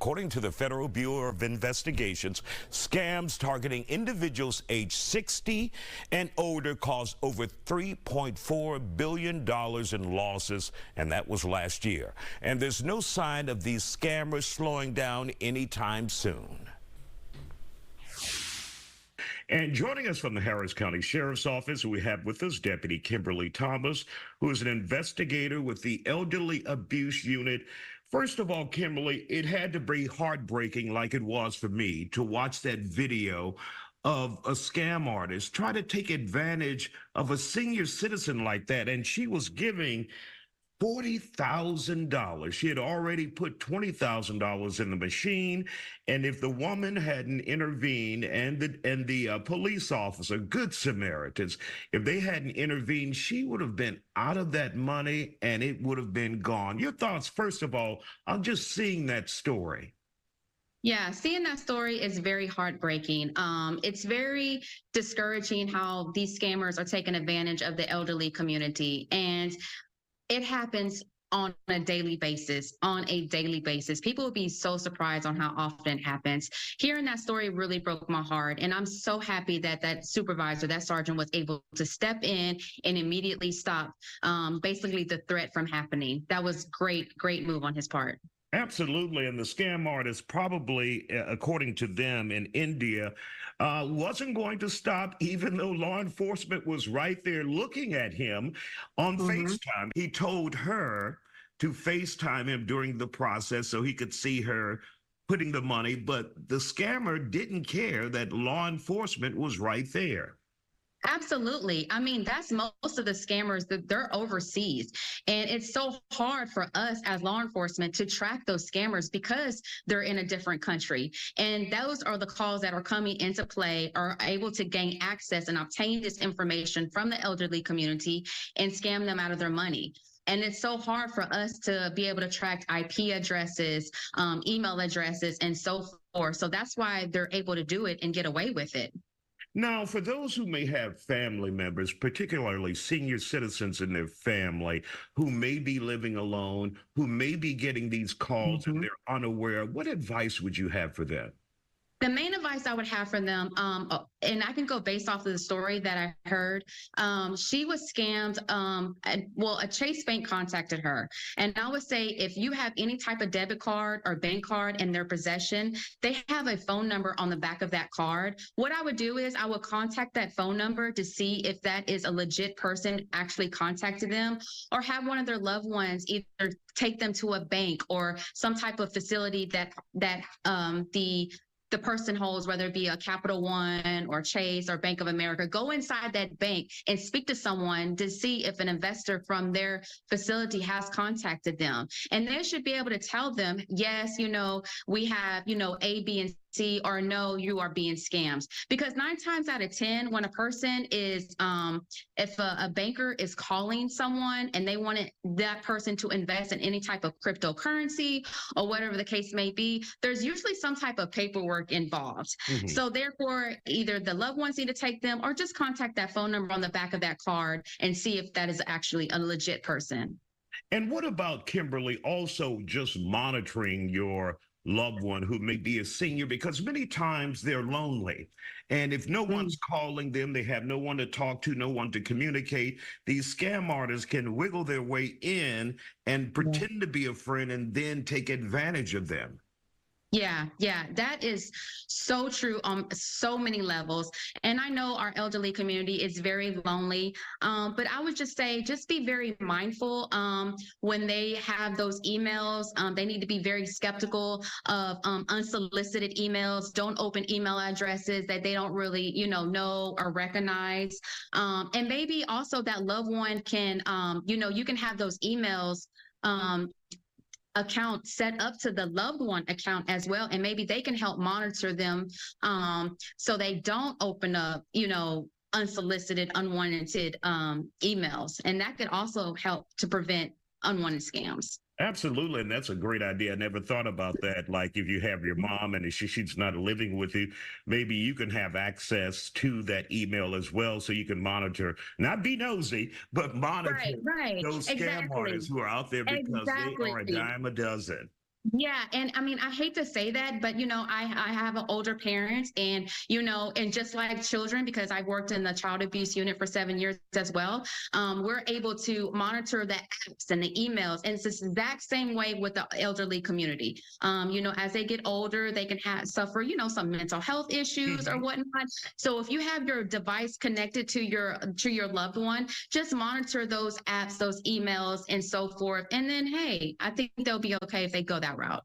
According to the Federal Bureau of Investigations, scams targeting individuals aged 60 and older caused over $3.4 billion in losses, and that was last year. And there's no sign of these scammers slowing down anytime soon. And joining us from the Harris County Sheriff's Office, we have with us Deputy Kimberly Thomas, who is an investigator with the Elderly Abuse Unit. First of all, Kimberly, it had to be heartbreaking, like it was for me, to watch that video of a scam artist try to take advantage of a senior citizen like that. And she was giving $40,000. She had already put $20,000 in the machine, and if the woman hadn't intervened and the police officer, good Samaritans, if they hadn't intervened, she would have been out of that money and it would have been gone. Your thoughts, first of all, on just seeing that story? Yeah, seeing that story is very heartbreaking. It's very discouraging how these scammers are taking advantage of the elderly community, and it happens on a daily basis, People would be so surprised on how often it happens. Hearing that story really broke my heart. And I'm so happy that that supervisor, that sergeant, was able to step in and immediately stop basically the threat from happening. That was great move on his part. Absolutely. And the scam artist probably, according to them in India, wasn't going to stop, even though law enforcement was right there looking at him on FaceTime. He told her to FaceTime him during the process so he could see her putting the money. But the scammer didn't care that law enforcement was right there. Absolutely. I mean, that's most of the scammers, that they're overseas. And it's so hard for us as law enforcement to track those scammers because they're in a different country. And those are the calls that are coming into play, are able to gain access and obtain this information from the elderly community and scam them out of their money. And it's so hard for us to be able to track IP addresses, email addresses, and so forth. So that's why they're able to do it and get away with it. Now, for those who may have family members, particularly senior citizens in their family, who may be living alone, who may be getting these calls and they're unaware, what advice would you have for them? The main advice I would have for them, and I can go based off of the story that I heard, she was scammed. A Chase Bank contacted her. And I would say if you have any type of debit card or bank card in their possession, they have a phone number on the back of that card. What I would do is I would contact that phone number to see if that is a legit person actually contacted them, or have one of their loved ones either take them to a bank or some type of facility that the person holds, whether it be a Capital One or Chase or Bank of America. Go inside that bank and speak to someone to see if an investor from their facility has contacted them. And they should be able to tell them, yes, we have, A, B, and C, or no, you are being scammed. Because 9 times out of 10, when a person is, if a banker is calling someone and they wanted that person to invest in any type of cryptocurrency or whatever the case may be, there's usually some type of paperwork involved. So therefore, either the loved ones need to take them or just contact that phone number on the back of that card and see if that is actually a legit person. And what about, Kimberly, also just monitoring your loved one who may be a senior, because many times they're lonely. And if no one's calling them, they have no one to talk to, no one to communicate. These scam artists can wiggle their way in and pretend to be a friend and then take advantage of them. Yeah, that is so true on so many levels. And I know our elderly community is very lonely, but I would just say, just be very mindful when they have those emails. They need to be very skeptical of unsolicited emails. Don't open email addresses that they don't really, know or recognize. And maybe also that loved one can, you can have those emails account set up to the loved one account as well, and maybe they can help monitor them so they don't open up unsolicited, unwanted emails, and that could also help to prevent unwanted scams. Absolutely, and that's a great idea. I never thought about that. Like if you have your mom and she's not living with you, maybe you can have access to that email as well, so you can monitor, not be nosy, but monitor those scam artists who are out there, because they are a dime a dozen. Yeah, and I mean, I hate to say that, but I have an older parent, and and just like children, because I worked in the child abuse unit for 7 years as well. We're able to monitor the apps and the emails, and it's the exact same way with the elderly community. As they get older, they can suffer, some mental health issues or Mhm. whatnot. So if you have your device connected to your loved one, just monitor those apps, those emails, and so forth. And then, hey, I think they'll be okay if they go that route.